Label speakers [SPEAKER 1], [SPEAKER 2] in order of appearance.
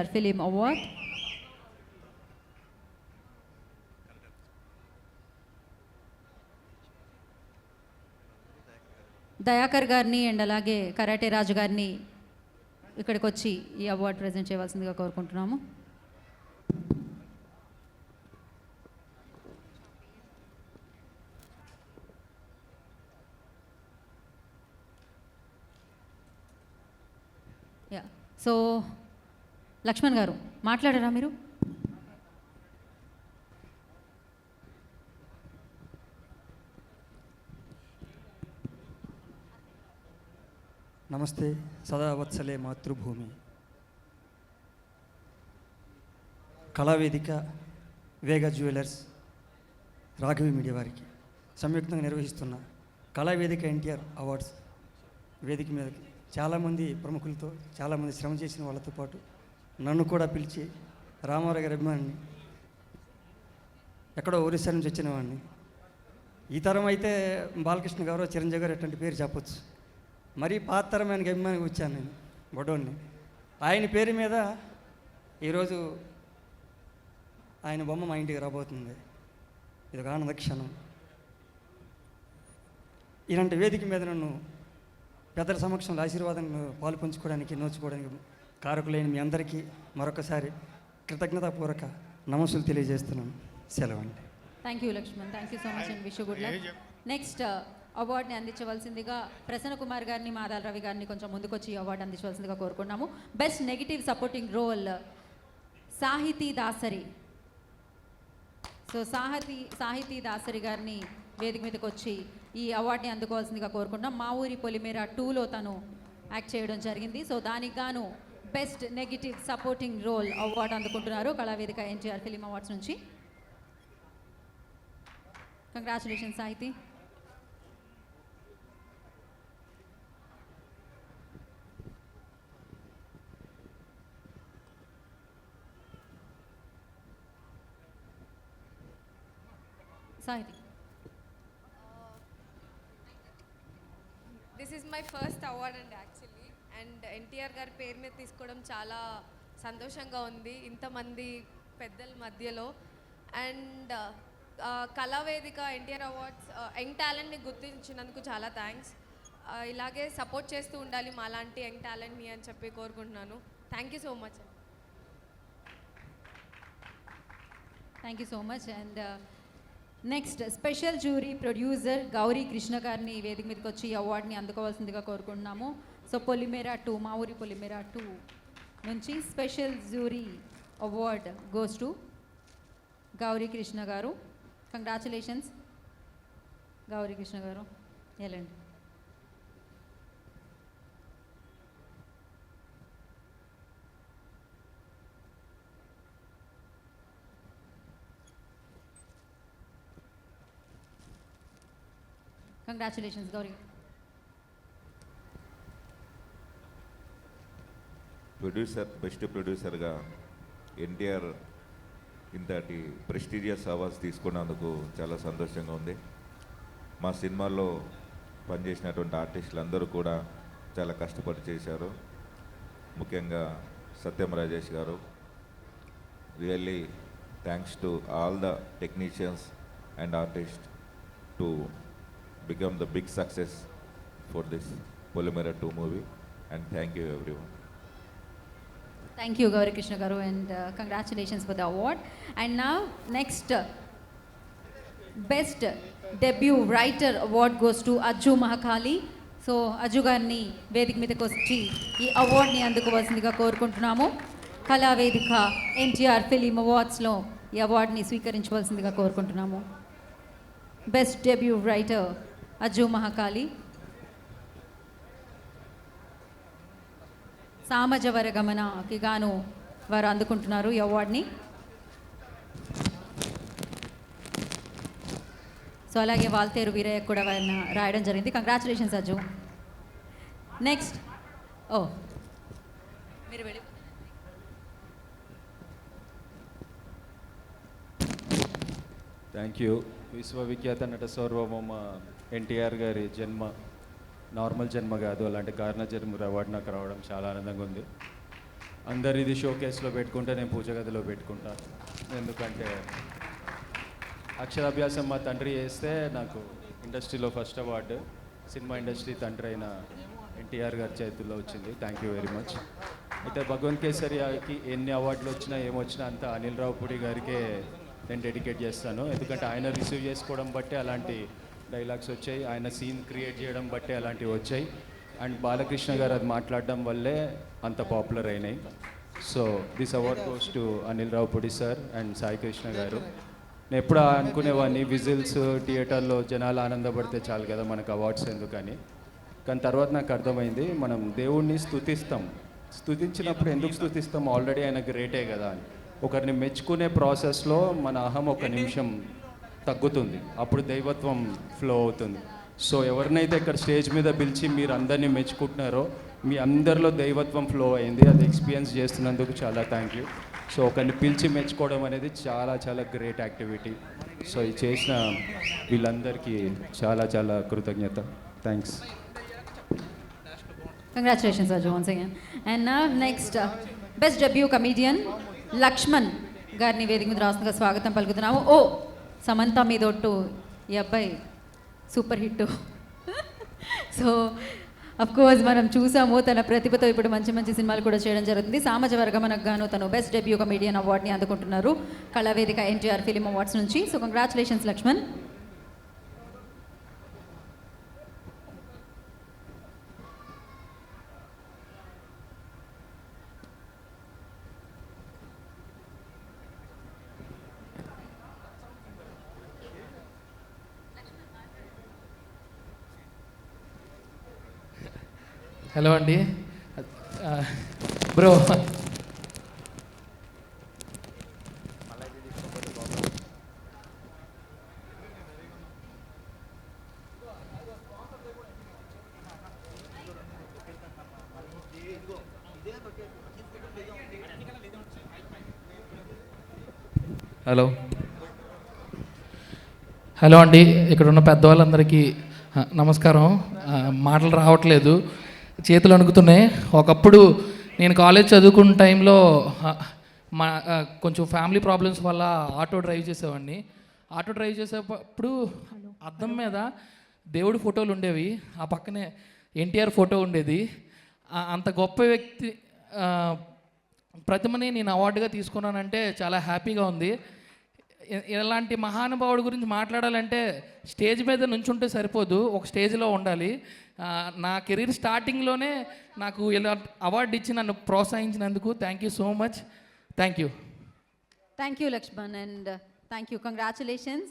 [SPEAKER 1] Film Award. Dayakar గారిని and అలాగే karate రాజు గారిని ఇక్కడికి వచ్చి ఈ అవార్డు ప్రజెంట్ చేయవలసిందిగా కోరుకుంటున్నాము. యా సో లక్ష్మణ్ గారు మాట్లాడారా మీరు?
[SPEAKER 2] నమస్తే. సదావత్సలే మాతృభూమి కళావేదిక, వేగ జ్యువెలర్స్, రాఘవి మీడియా వారికి సంయుక్తంగా నిర్వహిస్తున్న కళావేదిక ఎన్టీఆర్ అవార్డ్స్ వేదిక మీద చాలామంది ప్రముఖులతో, చాలామంది శ్రమ చేసిన వాళ్ళతో పాటు నన్ను కూడా పిలిచి, రామారావు గారి అభిమానిని, ఎక్కడో ఒరిస్సా నుంచి వచ్చిన వాడిని, ఈ తరం అయితే బాలకృష్ణ గారు, చిరంజీవి గారు అటువంటి పేరు చెప్పొచ్చు. మరీ పాత తరమైన అభిమానికి వచ్చాను నేను, బొడోని. ఆయన పేరు మీద ఈరోజు ఆయన బొమ్మ మా ఇంటికి రాబోతుంది. ఇది ఒక ఆనంద క్షణం. ఇలాంటి వేదిక మీద నన్ను పెద్దల సమక్షంలో ఆశీర్వాదం పాలు పంచుకోవడానికి, నోచుకోవడానికి కారకులైన మీ అందరికీ మరొకసారి కృతజ్ఞతాపూర్వక నమస్సులు తెలియజేస్తున్నాను. సెలవు అండి.
[SPEAKER 1] Thank you Lakshman, thank you so much and wish you good luck. Next అవార్డుని అందించవలసిందిగా ప్రసన్న కుమార్ గారిని, మాదాల రవి గారిని కొంచెం ముందుకొచ్చి ఈ అవార్డు అందించవలసిందిగా కోరుకున్నాము. Best negative supporting role Sahithi Dasari. So సాహితీ దాసరి గారిని వేదిక మీదకి వచ్చి ఈ అవార్డుని అందుకోవాల్సిందిగా కోరుకుంటున్నాం. మా ఊరి పొలిమేర 2లో తను యాక్ట్ చేయడం జరిగింది. సో దానికి గాను best negative supporting role award అందుకుంటున్నారు కళావేదిక ఎన్టీఆర్ ఫిలిం అవార్డ్స్ నుంచి. Congratulations Sahithi. Sahithi,
[SPEAKER 3] this is my first award and actually, and NTR గారి పేరు మీద తీసుకోవడం చాలా సంతోషంగా ఉంది ఇంతమంది పెద్దల మధ్యలో. అండ్ కళావేదిక ఎన్టీఆర్ అవార్డ్స్ యంగ్ టాలెంట్ని గుర్తించినందుకు చాలా థ్యాంక్స్. ఇలాగే సపోర్ట్ చేస్తూ ఉండాలి మాలాంటి యంగ్ టాలెంట్ని అని చెప్పి కోరుకుంటున్నాను. Thank you so much.
[SPEAKER 1] Thank you so much. And next special jury producer Gauri Krishna గారిని వేదిక మీదకి వచ్చి అవార్డుని అందుకోవాల్సిందిగా కోరుకుంటున్నాము. సో పొలిమేర 2, మా ఊరి పొలిమేర 2 నుంచి special jury award goes to Gauri Krishna గారు. కంగ్రాచులేషన్స్ గౌరీ కృష్ణ గారు. వెళ్ళండి. కంగ్రాచులేషన్స్ గౌరీ.
[SPEAKER 4] బెస్ట్ ప్రొడ్యూసర్గా ఎన్టీఆర్ ఇంతటి ప్రెస్టీజియస్ అవార్డ్స్ తీసుకున్నందుకు చాలా సంతోషంగా ఉంది. మా సినిమాల్లో పనిచేసినటువంటి ఆర్టిస్టులు అందరూ కూడా చాలా కష్టపడి చేశారు. ముఖ్యంగా సత్యం రాజేష్ గారు, really thanks to all the technicians and artist to become the big success for this Polymera 2 movie, and thank you everyone.
[SPEAKER 1] Thank you Gauri Krishna garu, and congratulations for the award. And now next best debut writer award goes to Ajju Mahakali. So Ajju garni vedik meedaki vachi ee award ni అందుకోవాల్సిందిగా కోరుకుంటున్నాము. కళా వేదిక NTR film awards లో ఈ award ని స్వీకరించవలసిందిగా కోరుకుంటున్నాము. Best debut writer Ajju Mahakali. సామజవర గమనకి గాను వారు అందుకుంటున్నారు ఈ అవార్డ్ని. సో అలాగే వాల్తేరు వీరయ్య కూడా వారిని రాయడం జరిగింది. కంగ్రాచులేషన్స్ అజ్జు. నెక్స్ట్ మీరు వెళ్ళి.
[SPEAKER 5] Thank you. విశ్వవిఖ్యాత నట సార్వభౌమ ఎన్టీఆర్ గారి జన్మ నార్మల్ జన్మ కాదు, అలాంటి కారణ జన్మ అవార్డు నాకు రావడం చాలా ఆనందంగా ఉంది. అందరు ఇది షో కేసులో పెట్టుకుంటే నేను పూజ గదిలో పెట్టుకుంటాను. ఎందుకంటే అక్షరాభ్యాసం మా తండ్రి చేస్తే నాకు ఇండస్ట్రీలో ఫస్ట్ అవార్డు సినిమా ఇండస్ట్రీ తండ్రి అయిన ఎన్టీఆర్ గారి చేతుల్లో వచ్చింది. Thank you very much. అయితే భగవంత్ కేసరియాకి ఎన్ని అవార్డులు వచ్చినా ఏమొచ్చినా అంతా అనిల్ రావుపూడి గారికే నేను డెడికేట్ చేస్తాను. ఎందుకంటే ఆయన రిసీవ్ చేసుకోవడం బట్టి అలాంటి డైలాగ్స్ వచ్చాయి, ఆయన సీన్ క్రియేట్ చేయడం బట్టి అలాంటివి వచ్చాయి. అండ్ బాలకృష్ణ గారు అది మాట్లాడడం వల్లే అంత పాపులర్ అయినాయి. So this award goes to Anil Ravipudi sir and Sai Krishna గారు. నేను ఎప్పుడు అనుకునేవాడిని విజిల్స్ థియేటర్లో జనాలు ఆనందపడితే చాలు కదా మనకు అవార్డ్స్ ఎందుకని. కానీ తర్వాత నాకు అర్థమైంది మనం దేవుణ్ణి స్తుతించినప్పుడు ఎందుకు స్తుతిస్తాం, ఆల్రెడీ ఆయన గ్రేటే కదా అని. ఒకరిని మెచ్చుకునే ప్రాసెస్లో మన అహం ఒక నిమిషం తగ్గుతుంది, అప్పుడు దైవత్వం ఫ్లో అవుతుంది. సో ఎవరినైతే ఇక్కడ స్టేజ్ మీద పిలిచి మీరు అందరినీ మెచ్చుకుంటున్నారో మీ అందరిలో దైవత్వం ఫ్లో అయింది. అది ఎక్స్పీరియన్స్ చేస్తున్నందుకు చాలా థ్యాంక్ యూ. సో ఒకరిని పిలిచి మెచ్చుకోవడం అనేది చాలా చాలా గ్రేట్ యాక్టివిటీ. సో ఇది చేసిన వీళ్ళందరికీ చాలా చాలా కృతజ్ఞత. Thanks.
[SPEAKER 1] Congratulations, Raju, once again. And now next, best debut comedian Lakshman గారిని వేదిక మీద రాస్తుందిగా స్వాగతం పలుకుతున్నాము. ఓ సమంత మీదొట్టు ఈ అబ్బాయి super hit. So of course మనం చూసాము తన ప్రతిభతో ఇప్పుడు మంచి మంచి సినిమాలు కూడా చేయడం జరుగుతుంది. సామాజ వర్గమనకు గాను తను బెస్ట్ డెబ్యూ కమీడియన్ అవార్డ్ని అందుకుంటున్నారు కళావేదిక ఎన్టీఆర్ ఫిలిం అవార్డ్స్ నుంచి. So congratulations Lakshman.
[SPEAKER 6] హలో అండి బ్రో. హలో అండి, ఇక్కడ ఉన్న పెద్దవాళ్ళందరికీ నమస్కారం. మాటలు రావట్లేదు, చేతులు అణుకుతున్నాయి. ఒకప్పుడు నేను కాలేజ్ చదువుకున్న టైంలో మా కొంచెం ఫ్యామిలీ ప్రాబ్లమ్స్ వల్ల ఆటో డ్రైవ్ చేసేవాడిని. ఆటో డ్రైవ్ చేసేటప్పుడు అద్దం మీద దేవుడి ఫోటోలు ఉండేవి, ఆ పక్కనే ఎన్టీఆర్ ఫోటో ఉండేది. అంత గొప్ప వ్యక్తి ప్రతిమని నేను అవార్డుగా తీసుకున్నానంటే చాలా హ్యాపీగా ఉంది. ఇలాంటి మహానుభావుడి గురించి మాట్లాడాలంటే స్టేజ్ మీద నుంచుంటే సరిపోదు, ఒక స్టేజ్లో ఉండాలి. నా కెరీర్ స్టార్టింగ్లోనే నాకు ఇలా అవార్డు ఇచ్చి నన్ను ప్రోత్సహించినందుకు thank you so much. Thank you.
[SPEAKER 1] Thank you Lakshman and thank you. Congratulations.